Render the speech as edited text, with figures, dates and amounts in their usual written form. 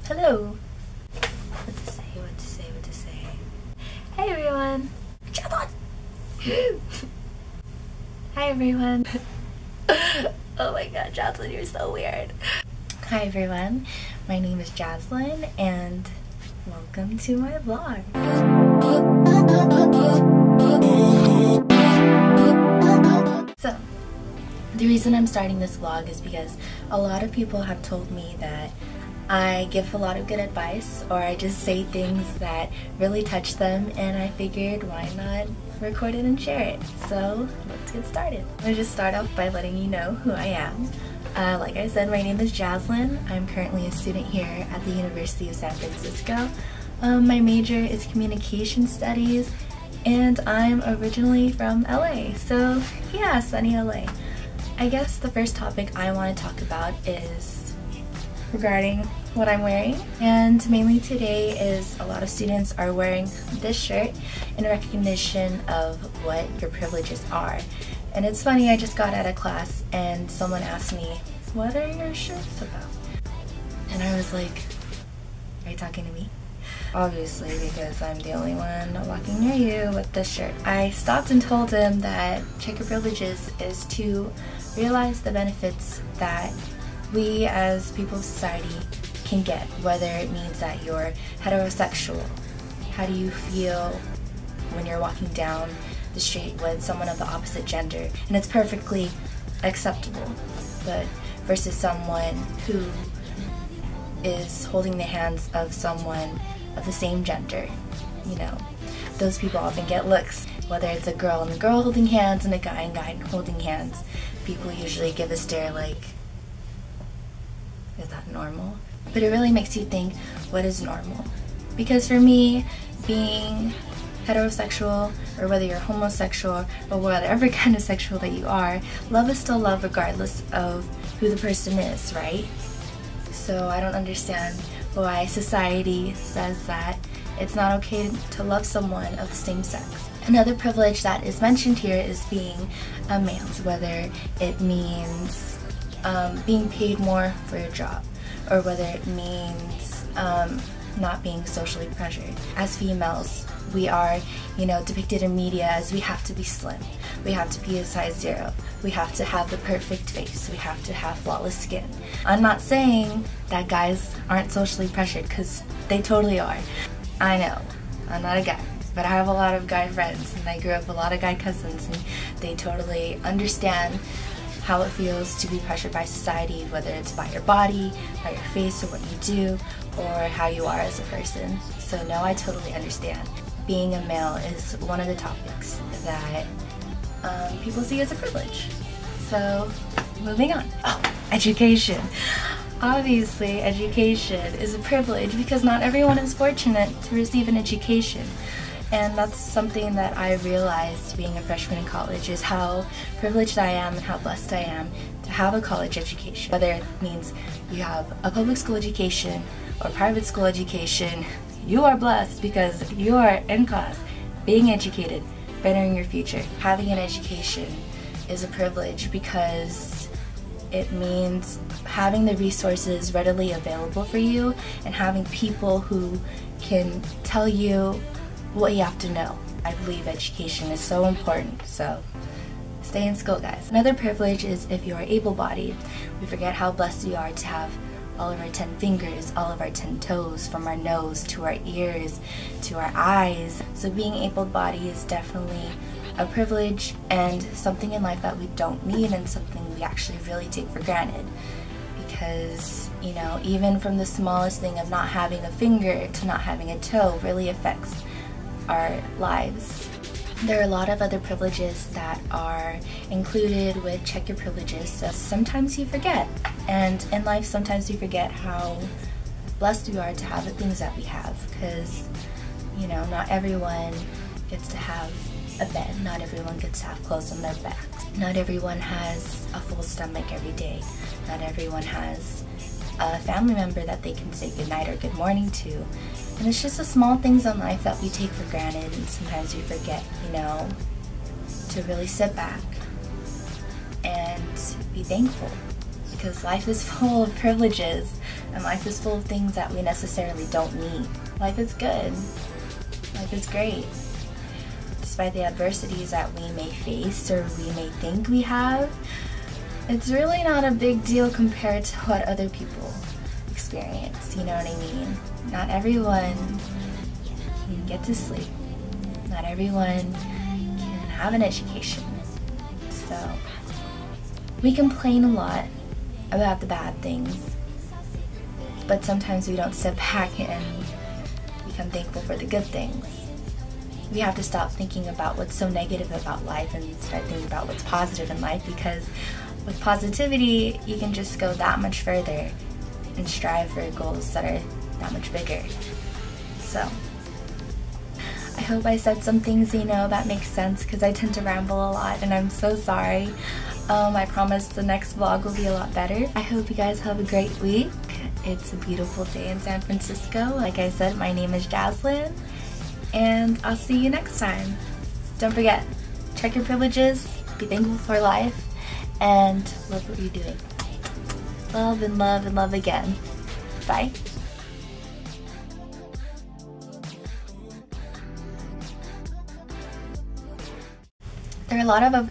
Hello. What to say, what to say, what to say. Hey everyone. Jazlynn. Hi everyone. Oh my god, Jazlynn, you're so weird. Hi everyone. My name is Jazlynn and welcome to my vlog. So, the reason I'm starting this vlog is because a lot of people have told me that I give a lot of good advice, or I just say things that really touch them, and I figured why not record it and share it. So let's get started. I'm gonna just start off by letting you know who I am. Like I said, my name is Jazlynn. I'm currently a student here at the University of San Francisco. My major is communication studies, and I'm originally from LA. So yeah, sunny LA. I guess the first topic I want to talk about is regarding what I'm wearing, and mainly today is a lot of students are wearing this shirt in recognition of what your privileges are. And it's funny, I just got out of class and someone asked me, what are your shirts about? And I was like, are you talking to me? Obviously, because I'm the only one walking near you with this shirt. I stopped and told him that check your privileges is to realize the benefits that we as people of society can get, whether it means that you're heterosexual. How do you feel when you're walking down the street with someone of the opposite gender? And it's perfectly acceptable, but versus someone who is holding the hands of someone of the same gender, you know, those people often get looks. Whether it's a girl and a girl holding hands and a guy holding hands, people usually give a stare like, is that normal? But it really makes you think, what is normal? Because for me, being heterosexual, or whether you're homosexual, or whatever kind of sexual that you are, love is still love regardless of who the person is, right? So I don't understand why society says that it's not okay to love someone of the same sex. Another privilege that is mentioned here is being a male, whether it means being paid more for your job, or whether it means not being socially pressured. As females, we are, depicted in media as we have to be slim, we have to be a size 0, we have to have the perfect face, we have to have flawless skin. I'm not saying that guys aren't socially pressured, because they totally are. I know, I'm not a guy, but I have a lot of guy friends, and I grew up with a lot of guy cousins, and they totally understand how it feels to be pressured by society, whether it's by your body, by your face, or what you do, or how you are as a person. So no, I totally understand. Being a male is one of the topics that people see as a privilege. So moving on. Oh, education. Obviously, education is a privilege because not everyone is fortunate to receive an education. And that's something that I realized being a freshman in college, is how privileged I am and how blessed I am to have a college education. Whether it means you have a public school education or private school education, you are blessed because you are in class, being educated, bettering your future. Having an education is a privilege because it means having the resources readily available for you and having people who can tell you what you have to know. I believe education is so important, so stay in school, guys. Another privilege is if you are able-bodied. We forget how blessed we are to have all of our 10 fingers, all of our 10 toes, from our nose to our ears to our eyes. So being able-bodied is definitely a privilege and something in life that we don't need, and something we actually really take for granted. Because, even from the smallest thing of not having a finger to not having a toe really affects our lives. There are a lot of other privileges that are included with check your privileges, so sometimes you forget. And in life, sometimes we forget how blessed we are to have the things that we have, because, not everyone gets to have a bed, not everyone gets to have clothes on their backs, not everyone has a full stomach every day, not everyone has a family member that they can say goodnight or good morning to. And it's just the small things in life that we take for granted, and sometimes we forget, to really sit back and be thankful because life is full of privileges and life is full of things that we necessarily don't need. Life is good. Life is great. Despite the adversities that we may face or we may think we have, it's really not a big deal compared to what other people experience, you know what I mean? Not everyone can get to sleep. Not everyone can have an education. So, we complain a lot about the bad things, but sometimes we don't step back and become thankful for the good things. We have to stop thinking about what's so negative about life and start thinking about what's positive in life, because with positivity, you can just go that much further and strive for goals that are that much bigger. So, I hope I said some things, you know, that make sense, because I tend to ramble a lot and I'm so sorry. I promise the next vlog will be a lot better. I hope you guys have a great week. It's a beautiful day in San Francisco. Like I said, my name is Jazlynn, and I'll see you next time. Don't forget, check your privileges, be thankful for life, and love what you're doing. Love and love and love again. Bye. There are a lot of